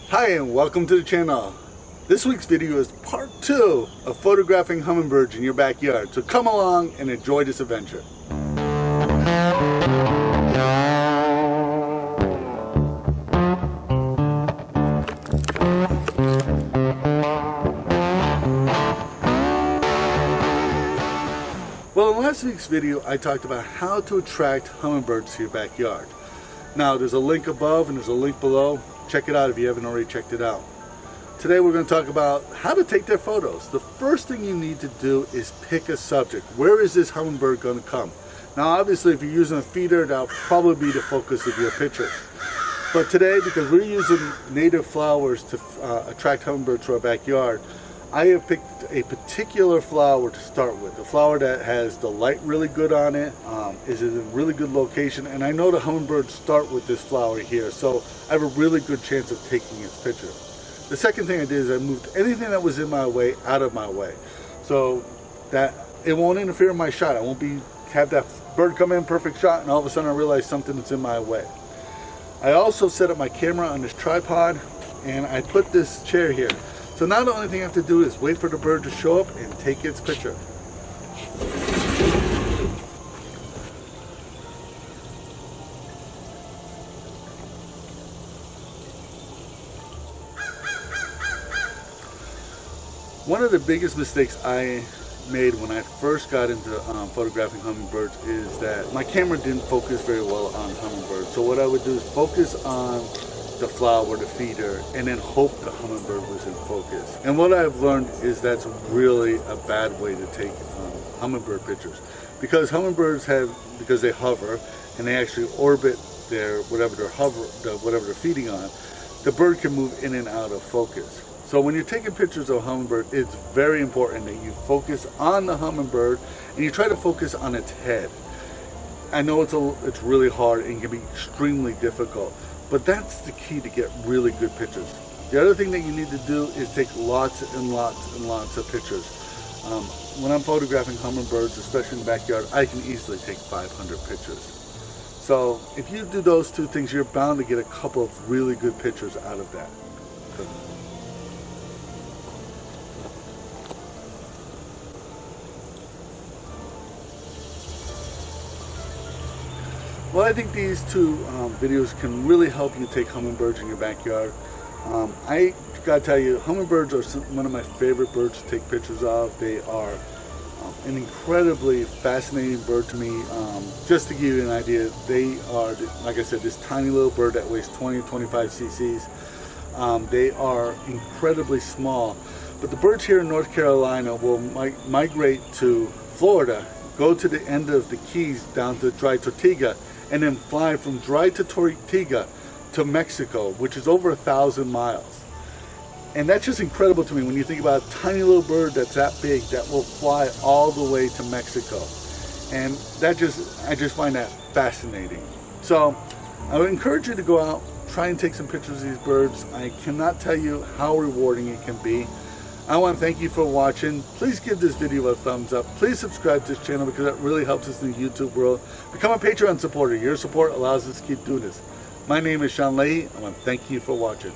Hi and welcome to the channel. This week's video is part 2 of photographing hummingbirds in your backyard. So come along and enjoy this adventure. Well, in last week's video I talked about how to attract hummingbirds to your backyard. Now there's a link above and there's a link below. Check it out if you haven't already checked it out. Today we're going to talk about how to take their photos. The first thing you need to do is pick a subject. Where is this hummingbird going to come? Now obviously if you're using a feeder, that'll probably be the focus of your pictures. But today, because we're using native flowers to attract hummingbirds to our backyard, I have picked a particular flower to start with. A flower that has the light really good on it, is in a really good location, and I know the hummingbirds start with this flower here, so I have a really good chance of taking its picture. The second thing I did is I moved anything that was in my way out of my way, so that it won't interfere with my shot. I won't have that bird come in, perfect shot, and all of a sudden I realize something that's in my way. I also set up my camera on this tripod, and I put this chair here. So now the only thing I have to do is wait for the bird to show up and take its picture. One of the biggest mistakes I made when I first got into photographing hummingbirds is that my camera didn't focus very well on hummingbirds. So what I would do is focus on the flower, the feeder, and then hope the hummingbird was in focus. And what I've learned is that's really a bad way to take hummingbird pictures, because hummingbirds because they hover and they actually orbit whatever they're feeding on, the bird can move in and out of focus. So when you're taking pictures of a hummingbird, it's very important that you focus on the hummingbird and you try to focus on its head. I know it's really hard and can be extremely difficult, but that's the key to get really good pictures. The other thing that you need to do is take lots and lots and lots of pictures. When I'm photographing hummingbirds, especially in the backyard, I can easily take 500 pictures. So if you do those two things, you're bound to get a couple of really good pictures out of that. Well, I think these two videos can really help you take hummingbirds in your backyard. I gotta tell you, hummingbirds are one of my favorite birds to take pictures of. They are an incredibly fascinating bird to me. Just to give you an idea, they are, like I said, this tiny little bird that weighs 20 to 25 cc's. They are incredibly small, but the birds here in North Carolina will migrate to Florida, go to the end of the Keys down to Dry Tortuga, and then fly from Dry to Tortuga to Mexico, which is over 1,000 miles. And that's just incredible to me when you think about a tiny little bird that's that big that will fly all the way to Mexico. And I just find that fascinating. So I would encourage you to go out, try and take some pictures of these birds. I cannot tell you how rewarding it can be. I want to thank you for watching. Please give this video a thumbs up. Please subscribe to this channel because that really helps us in the YouTube world. Become a Patreon supporter. Your support allows us to keep doing this. My name is Leahy. I want to thank you for watching.